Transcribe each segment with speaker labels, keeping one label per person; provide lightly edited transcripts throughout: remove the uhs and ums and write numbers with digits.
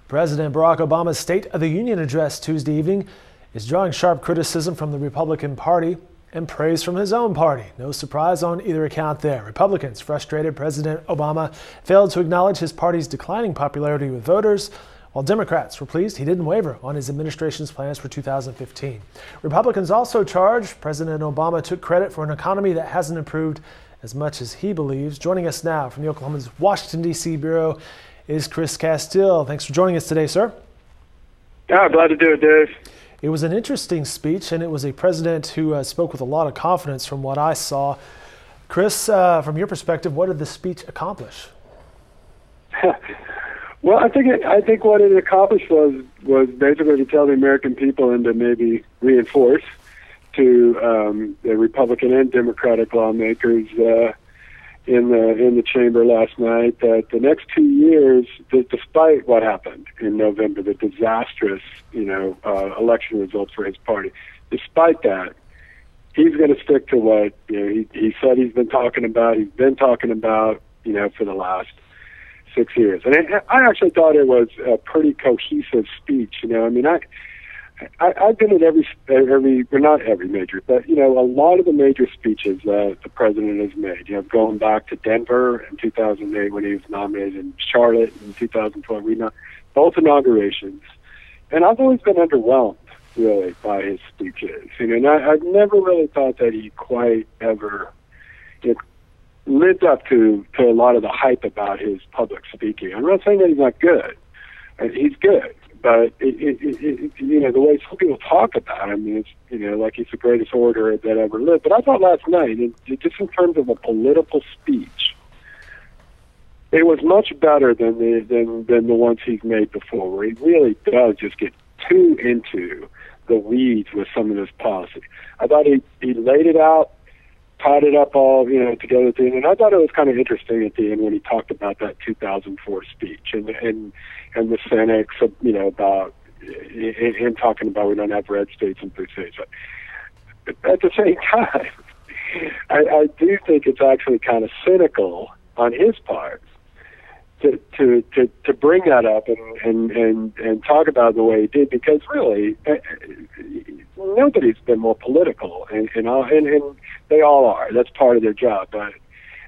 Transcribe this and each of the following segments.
Speaker 1: President Barack Obama's State of the Union address Tuesday evening is drawing sharp criticism from the Republican Party and praise from his own party. No surprise on either account there. Republicans frustrated President Obama failed to acknowledge his party's declining popularity with voters, while Democrats were pleased he didn't waver on his administration's plans for 2015. Republicans also charged President Obama took credit for an economy that hasn't improved as much as he believes. Joining us now from the Oklahoma's Washington, D.C. Bureau is Chris Casteel. Thanks for joining us today, sir.
Speaker 2: Yeah, glad to do it, Dave.
Speaker 1: It was an interesting speech, and it was a president who spoke with a lot of confidence from what I saw. Chris, from your perspective, what did the speech accomplish?
Speaker 2: Well, I think what it accomplished was basically to tell the American people and to maybe reinforce to the Republican and Democratic lawmakers in the chamber last night that the next 2 years, despite what happened in November, the disastrous election results for his party, despite that, he's going to stick to what he said he's been talking about. He's been talking about for the last 6 years, and I actually thought it was a pretty cohesive speech. I've been at every well, not every major, but a lot of the major speeches that the president has made. Going back to Denver in 2008 when he was nominated, and Charlotte in 2012, both inaugurations, and I've always been underwhelmed really by his speeches. And I've never really thought that he quite ever lived up to a lot of the hype about his public speaking. I'm not saying that he's not good. He's good. But the way some people talk about him, it's like he's the greatest orator that ever lived. But I thought last night, just in terms of a political speech, it was much better than the ones he's made before, where he really does just get too into the weeds with some of this policy. I thought he laid it out, tied it up all together at the end, and I thought it was kind of interesting at the end when he talked about that 2004 speech and the cynics about him talking about we don't have red states and blue states. But at the same time, I do think it's actually kind of cynical on his part to bring that up and talk about it the way he did, because really nobody's been more political, and they all are. That's part of their job. But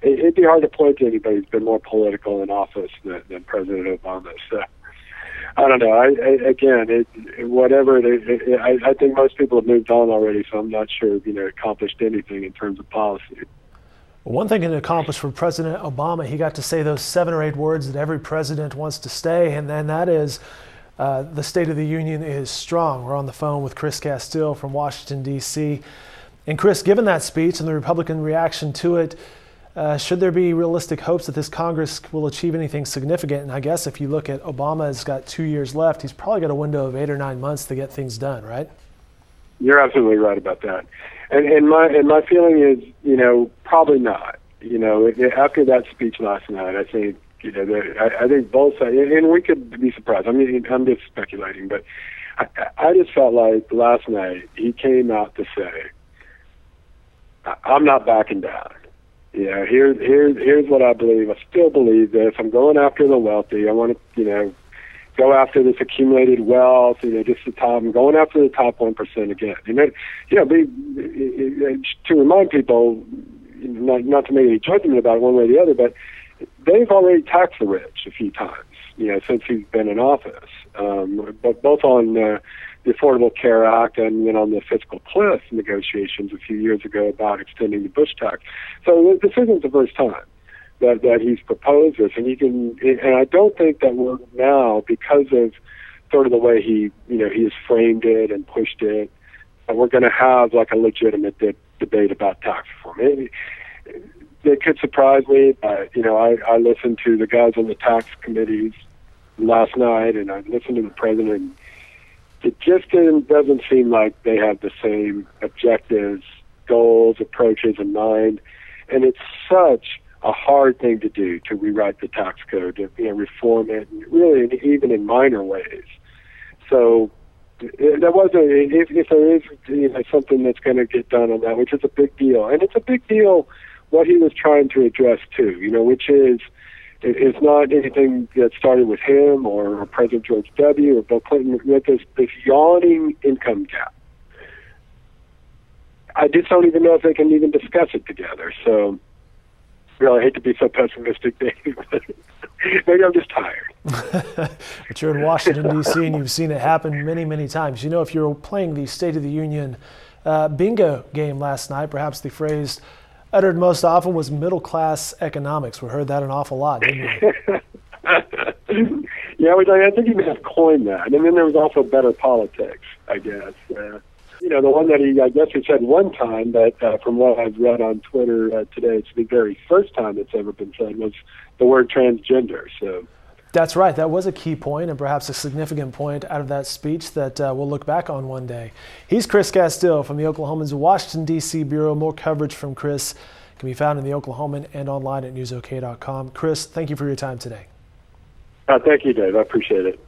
Speaker 2: it'd be hard to point to anybody who's been more political in office than President Obama. So I don't know. I think most people have moved on already, so I'm not sure accomplished anything in terms of policy.
Speaker 1: Well, one thing it accomplished for President Obama, he got to say those 7 or 8 words that every president wants to say, and then that is the State of the Union is strong. We're on the phone with Chris Casteel from Washington, D.C. And Chris, given that speech and the Republican reaction to it, should there be realistic hopes that this Congress will achieve anything significant? And I guess if you look at Obama has got 2 years left, he's probably got a window of 8 or 9 months to get things done, right?
Speaker 2: You're absolutely right about that. And my feeling is, probably not. After that speech last night, I think, I think both sides, and we could be surprised. I'm just speculating, but I just felt like last night he came out to say, I'm not backing down. Here's what I believe. I still believe this. I'm going after the wealthy. I want to, go after this accumulated wealth. Just the top. I'm going after the top 1% again. To remind people, not to make any judgment about it one way or the other, but they've already taxed the rich a few times, since he's been in office. But both on the Affordable Care Act and then on the fiscal cliff negotiations a few years ago about extending the Bush tax. So this isn't the first time that he's proposed this, and I don't think that we're now, because of sort of the way he has framed it and pushed it, that we're going to have like a legitimate debate about tax reform. It could surprise me, but I listened to the guys on the tax committees last night, and I listened to the president. It just doesn't seem like they have the same objectives, goals, approaches in mind, and it's such a hard thing to do, to rewrite the tax code, to reform it, really, even in minor ways. So that wasn't, if there is something that's going to get done on that, which is a big deal, and it's a big deal what he was trying to address too, which is it's not anything that started with him or President George W. or Bill Clinton. With this yawning income gap, I just don't even know if they can even discuss it together. So, really, I hate to be so pessimistic, Dave, but maybe I'm just tired.
Speaker 1: But you're in Washington, D.C., and you've seen it happen many, many times. You know, if you're playing the State of the Union bingo game last night, perhaps the phrase uttered most often was middle-class economics. We heard that an awful lot, didn't we?
Speaker 2: Yeah, I think he may have coined that. And then there was also better politics, I guess. You know, the one that I guess he said one time, but from what I've read on Twitter today, it's the very first time it's ever been said, was the word transgender. So
Speaker 1: that's right. That was a key point and perhaps a significant point out of that speech that we'll look back on one day. He's Chris Casteel from the Oklahoman's Washington, D.C. Bureau. More coverage from Chris can be found in the Oklahoman and online at newsok.com. Chris, thank you for your time today.
Speaker 2: Thank you, Dave. I appreciate it.